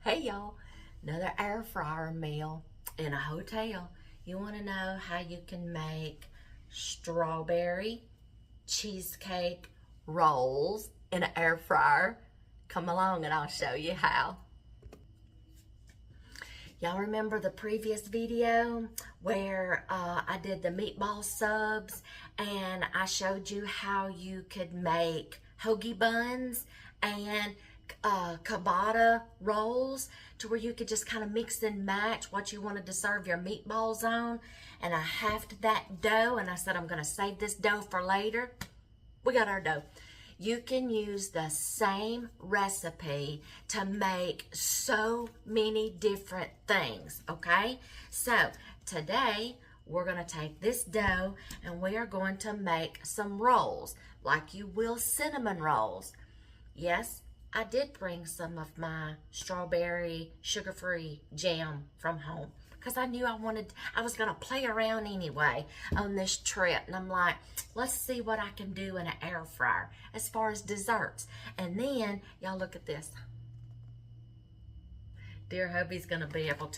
Hey y'all, another air fryer meal in a hotel. You want to know how you can make strawberry cheesecake rolls in an air fryer? Come along and I'll show you how. Y'all remember the previous video where I did the meatball subs and I showed you how you could make hoagie buns and ciabatta rolls to where you could just kind of mix and match what you wanted to serve your meatballs on. And I halved that dough and I said I'm going to save this dough for later. We got our dough. You can use the same recipe to make so many different things, okay? So today we're going to take this dough and we are going to make some rolls like you will cinnamon rolls. Yes, I did bring some of my strawberry sugar-free jam from home because I knew I was going to play around anyway on this trip. And I'm like, let's see what I can do in an air fryer as far as desserts. And then, y'all look at this. Dear hubby's going to be able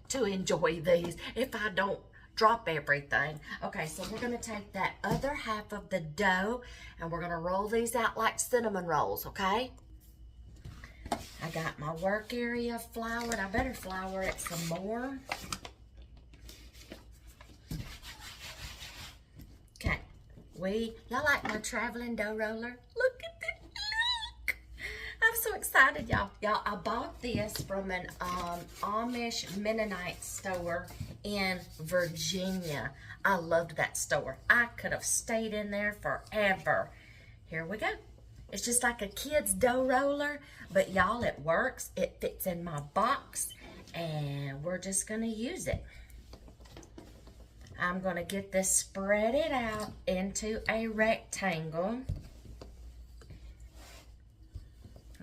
to enjoy these if I don't drop everything. Okay, so we're going to take that other half of the dough and we're going to roll these out like cinnamon rolls, okay? I got my work area floured. I better flour it some more. Okay. Y'all like my traveling dough roller? Look at this. Look. I'm so excited, y'all. Y'all, I bought this from an Amish Mennonite store in Virginia. I loved that store. I could have stayed in there forever. Here we go. It's just like a kid's dough roller, but y'all, it works. It fits in my box, and we're just going to use it. I'm going to get this spread it out into a rectangle.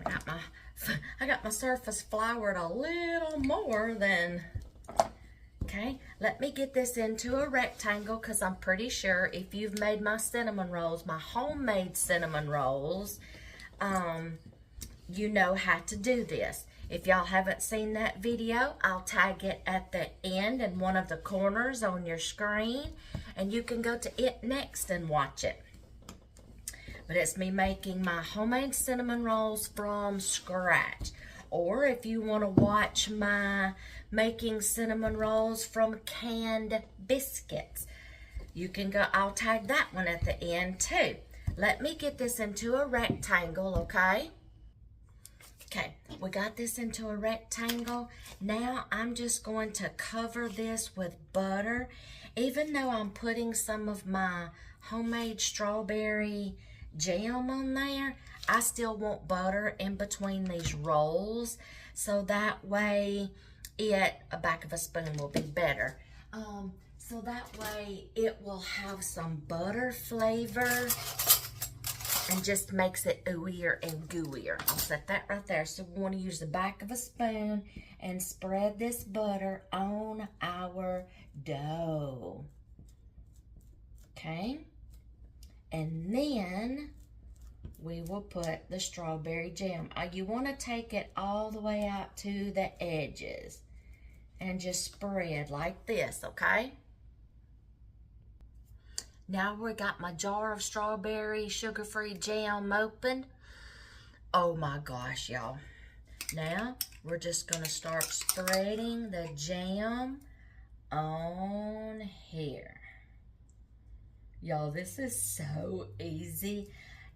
I got my surface floured a little more than... Okay, let me get this into a rectangle because I'm pretty sure if you've made my cinnamon rolls, my homemade cinnamon rolls, you know how to do this. If y'all haven't seen that video, I'll tag it at the end in one of the corners on your screen, and you can go to it next and watch it. But it's me making my homemade cinnamon rolls from scratch. Or if you want to watch my making cinnamon rolls from Canned Biscuits, you can go, I'll tag that one at the end too. Let me get this into a rectangle, okay? Okay, we got this into a rectangle. Now I'm just going to cover this with butter. Even though I'm putting some of my homemade strawberry jam on there, I still want butter in between these rolls, so that way a back of a spoon will be better. So that way it will have some butter flavor and just makes it ooier and gooier. I'll set that right there. So we want to use the back of a spoon and spread this butter on our dough. Okay? And then we will put the strawberry jam. You want to take it all the way out to the edges and just spread like this, okay? Now we got my jar of strawberry sugar-free jam open. Oh my gosh, y'all. Now we're just going to start spreading the jam on here. Y'all, this is so easy.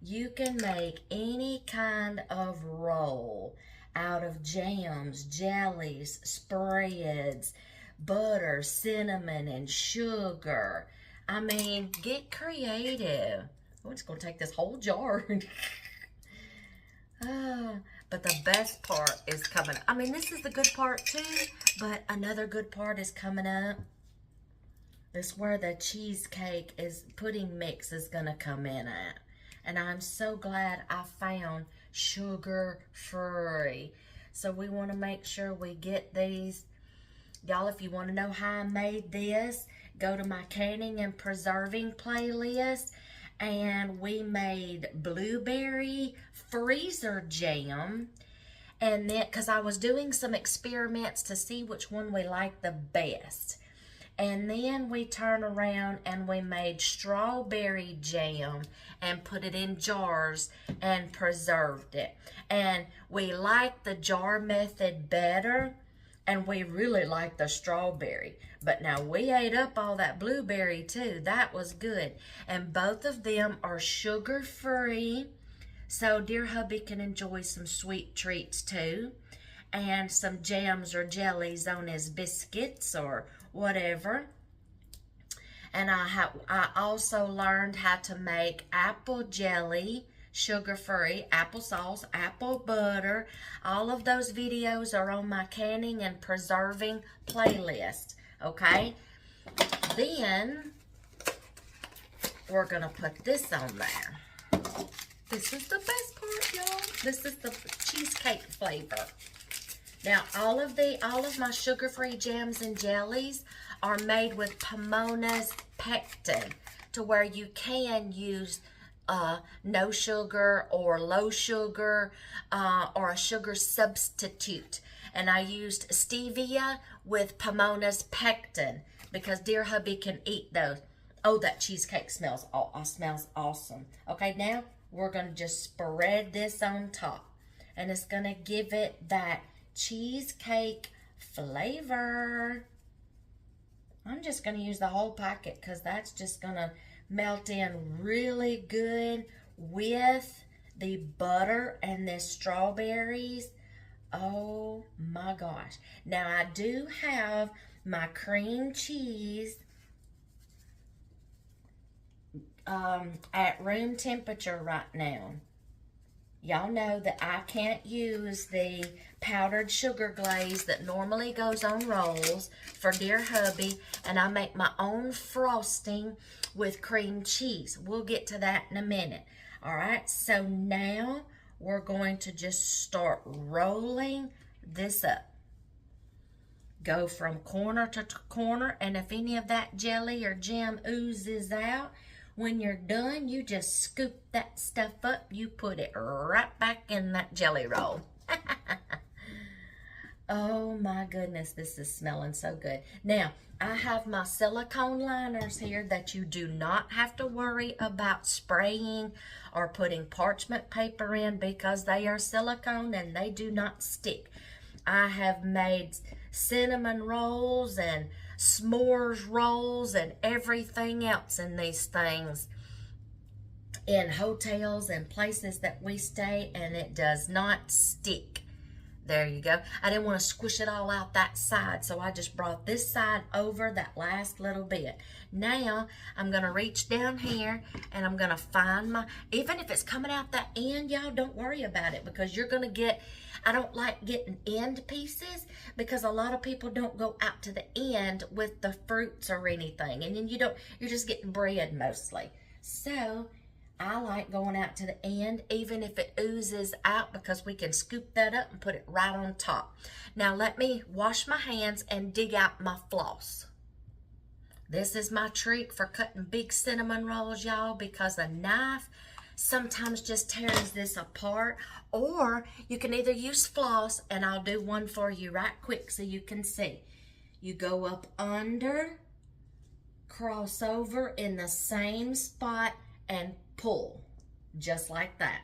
You can make any kind of roll out of jams, jellies, spreads, butter, cinnamon, and sugar. I mean, get creative. I'm just going to take this whole jar. But the best part is coming. I mean, this is the good part too, but another good part is coming up. This is where the cheesecake pudding mix is going to come in at. And I'm so glad I found sugar-free. So we want to make sure we get these. Y'all, if you want to know how I made this, go to my canning and preserving playlist. And we made blueberry freezer jam And then, because I was doing some experiments to see which one we liked the best. And then we turned around and we made strawberry jam and put it in jars and preserved it. And we liked the jar method better, and we really liked the strawberry. But now we ate up all that blueberry too. That was good. And both of them are sugar-free, so dear hubby can enjoy some sweet treats too, and some jams or jellies on his biscuits or whatever. And I also learned how to make apple jelly, sugar-free, applesauce, apple butter. All of those videos are on my canning and preserving playlist, okay? Then we're gonna put this on there. This is the best part, y'all. This is the cheesecake flavor. Now, all of my sugar-free jams and jellies are made with Pomona's pectin, to where you can use no sugar or low sugar or a sugar substitute. And I used stevia with Pomona's pectin because dear hubby can eat those. Oh, that cheesecake smells awesome. Okay, now we're going to just spread this on top, and it's going to give it that cheesecake flavor. I'm just going to use the whole packet because that's just going to melt in really good with the butter and the strawberries. Oh my gosh. Now I do have my cream cheese at room temperature right now. Y'all know that I can't use the powdered sugar glaze that normally goes on rolls for dear hubby, and I make my own frosting with cream cheese. We'll get to that in a minute. All right, so now we're going to just start rolling this up. Go from corner to corner, and if any of that jelly or jam oozes out, when you're done, you just scoop that stuff up. You put it right back in that jelly roll. Oh my goodness, this is smelling so good. Now, I have my silicone liners here that you do not have to worry about spraying or putting parchment paper in because they are silicone and they do not stick. I have made cinnamon rolls and s'mores rolls and everything else in these things in hotels and places that we stay, and it does not stick. There you go. I didn't want to squish it all out that side, so I just brought this side over that last little bit. Now, I'm going to reach down here, and I'm going to find my, even if it's coming out that end, y'all, don't worry about it, because you're going to get, I don't like getting end pieces, because a lot of people don't go out to the end with the fruits or anything, and then you're just getting bread mostly. So, I like going out to the end, even if it oozes out, because we can scoop that up and put it right on top. Now let me wash my hands and dig out my floss. This is my trick for cutting big cinnamon rolls, y'all, because a knife sometimes just tears this apart, or you can either use floss, and I'll do one for you right quick so you can see. You go up under, cross over in the same spot, and pull just like that,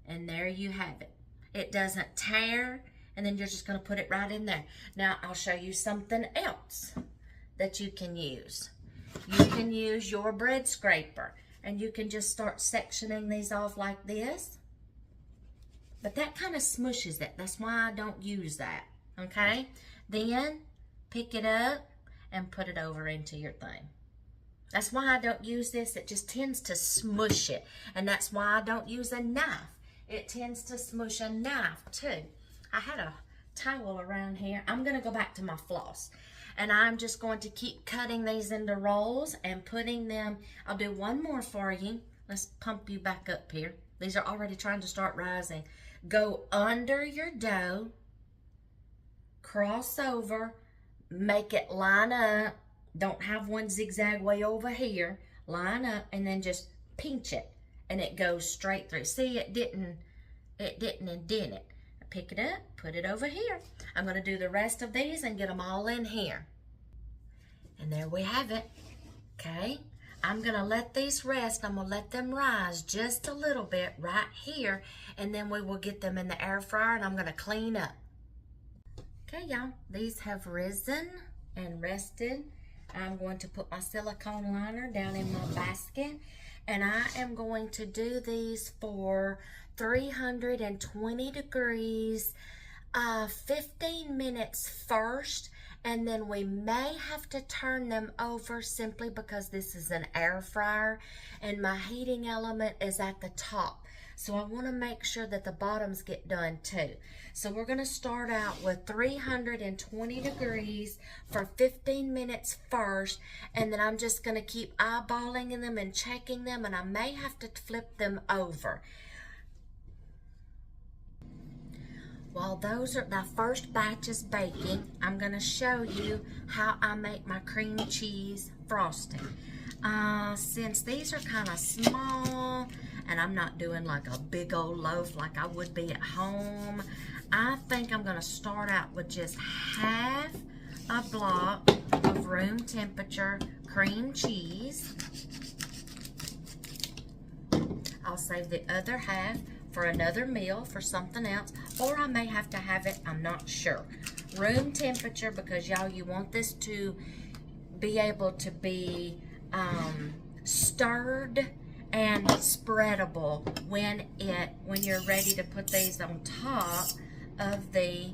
and there you have it. It doesn't tear, and then you're just going to put it right in there. Now I'll show you something else that you can use. You can use your bread scraper, and you can just start sectioning these off like this, but that kind of smushes it. That's why I don't use that. Okay, then pick it up and put it over into your thing. That's why I don't use this. It just tends to smush it. And that's why I don't use a knife. It tends to smush a knife too. I had a towel around here. I'm going to go back to my floss. And I'm just going to keep cutting these into rolls and putting them. I'll do one more for you. Let's pump you back up here. These are already trying to start rising. Go under your dough. Cross over. Make it line up. Don't have one zigzag way over here. Line up and then just pinch it, and it goes straight through. See, it didn't indent it. pick it up, put it over here. I'm going to do the rest of these and get them all in here. And there we have it. Okay, I'm going to let these rest. I'm going to let them rise just a little bit right here, and then we will get them in the air fryer, and I'm going to clean up. Okay, y'all, these have risen and rested. I'm going to put my silicone liner down in my basket, and I am going to do these for 320 degrees, 15 minutes first, and then we may have to turn them over simply because this is an air fryer and my heating element is at the top. So I want to make sure that the bottoms get done too. So we're going to start out with 320 degrees for 15 minutes first, and then I'm just going to keep eyeballing them and checking them, and I may have to flip them over. While those are the first batch is baking, I'm going to show you how I make my cream cheese frosting. Since these are kind of small, and I'm not doing like a big old loaf like I would be at home, I think I'm going to start out with just half a block of room temperature cream cheese. I'll save the other half for another meal, for something else, or I may have to have it, I'm not sure. Room temperature, because y'all, you want this to be able to be stirred and spreadable when you're ready to put these on top of the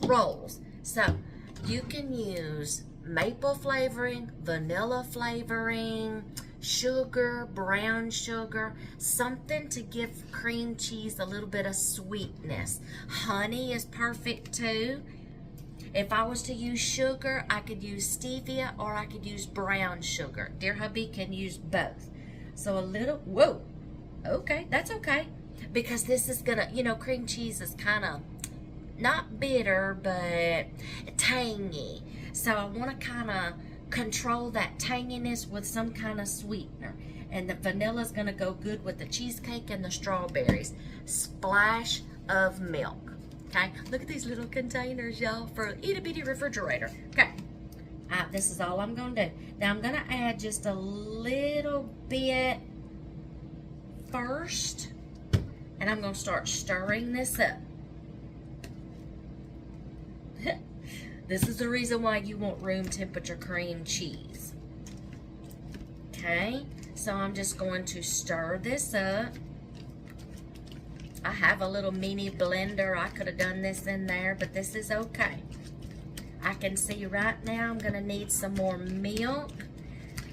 rolls. So you can use maple flavoring, vanilla flavoring, sugar, brown sugar, something to give cream cheese a little bit of sweetness. Honey is perfect too. If I was to use sugar, I could use stevia or I could use brown sugar. Dear hubby can use both. So a little, whoa, okay, that's okay. Because this is gonna, you know, cream cheese is kind of not bitter, but tangy. So I want to kind of control that tanginess with some kind of sweetener. And the vanilla is going to go good with the cheesecake and the strawberries. Splash of milk. Okay, look at these little containers, y'all, for an itty bitty refrigerator. Okay, this is all I'm going to do. Now I'm going to add just a little bit first, and I'm going to start stirring this up. This is the reason why you want room temperature cream cheese. Okay, so I'm just going to stir this up. I have a little mini blender. I could have done this in there, but this is okay. I can see right now I'm going to need some more milk.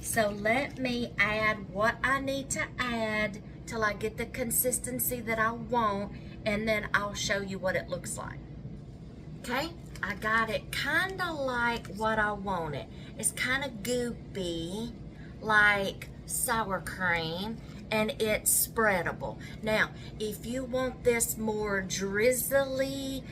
So let me add what I need to add till I get the consistency that I want, and then I'll show you what it looks like. Okay, I got it kind of like what I wanted. It's kind of goopy, like sour cream, and it's spreadable. Now, if you want this more drizzly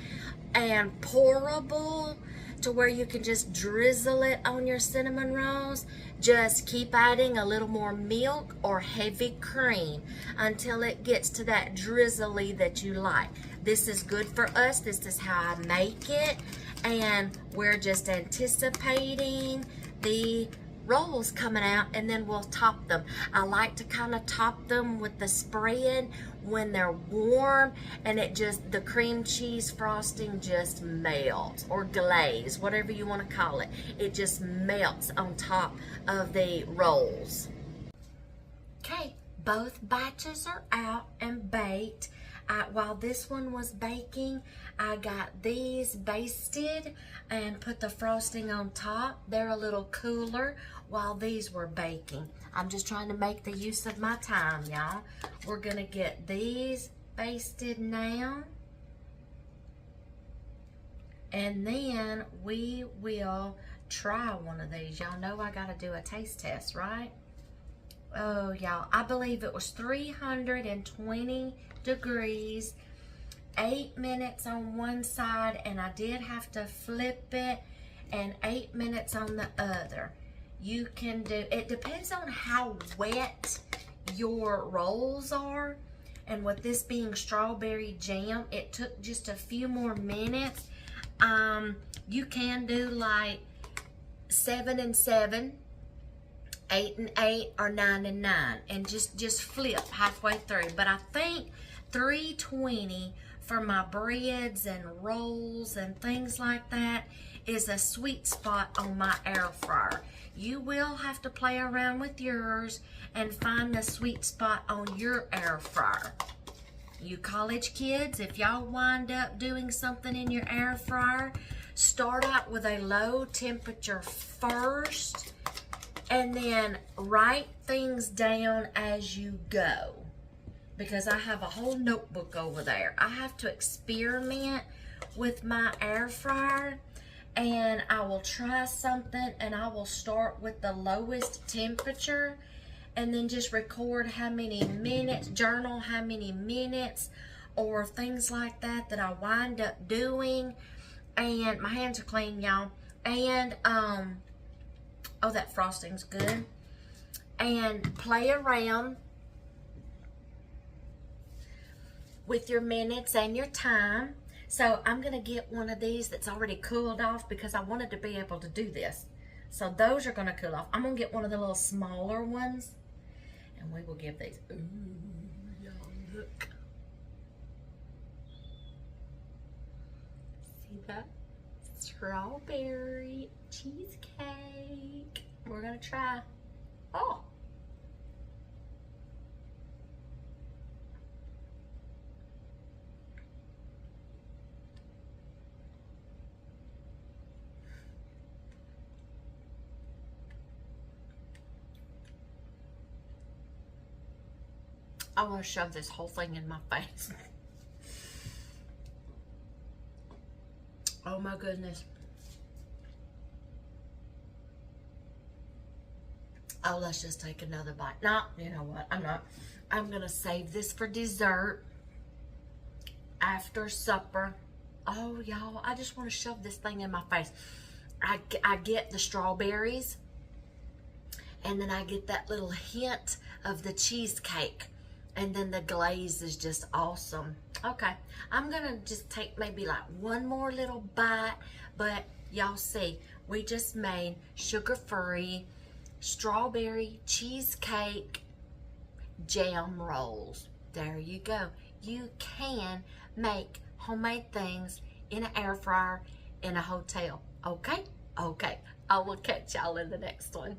and pourable, to where you can just drizzle it on your cinnamon rolls, just keep adding a little more milk or heavy cream until it gets to that drizzly that you like. This is good for us. This is how I make it, and we're just anticipating the rolls coming out, and then we'll top them. I like to kind of top them with the spread when they're warm, and it just, the cream cheese frosting just melts, or glaze, whatever you want to call it. It just melts on top of the rolls. Okay, both batches are out and baked. While this one was baking, I got these basted and put the frosting on top. They're a little cooler while these were baking. I'm just trying to make the use of my time, y'all. We're gonna get these basted now. And then we will try one of these. Y'all know I gotta do a taste test, right? Oh, y'all, I believe it was 320 degrees, 8 minutes on one side, and I did have to flip it, and 8 minutes on the other. You can do, it depends on how wet your rolls are. And with this being strawberry jam, it took just a few more minutes. You can do like 7 and 7, 8 and 8, or 9 and 9, and just flip halfway through. But I think 320 for my breads and rolls and things like that is a sweet spot on my air fryer. You will have to play around with yours and find the sweet spot on your air fryer. You college kids, if y'all wind up doing something in your air fryer, start out with a low temperature first and then write things down as you go. Because I have a whole notebook over there. I have to experiment with my air fryer, and I will try something and I will start with the lowest temperature and then just record how many minutes, journal how many minutes or things like that that I wind up doing. And my hands are clean, y'all. And oh, that frosting's good. And play around with your minutes and your time. So I'm gonna get one of these that's already cooled off because I wanted to be able to do this. So those are gonna cool off. I'm gonna get one of the little smaller ones and we will give these. Ooh, y'all look. See that? Strawberry cheesecake. We're gonna try. Oh. I want to shove this whole thing in my face. Oh my goodness. Oh, let's just take another bite. No, you know what? I'm not. I'm going to save this for dessert. After supper. Oh, y'all, I just want to shove this thing in my face. I get the strawberries. And then I get that little hint of the cheesecake. And then the glaze is just awesome. Okay, I'm gonna just take maybe like one more little bite, but y'all see, we just made sugar-free strawberry cheesecake jam rolls. There you go. You can make homemade things in an air fryer in a hotel. Okay? Okay. I will catch y'all in the next one.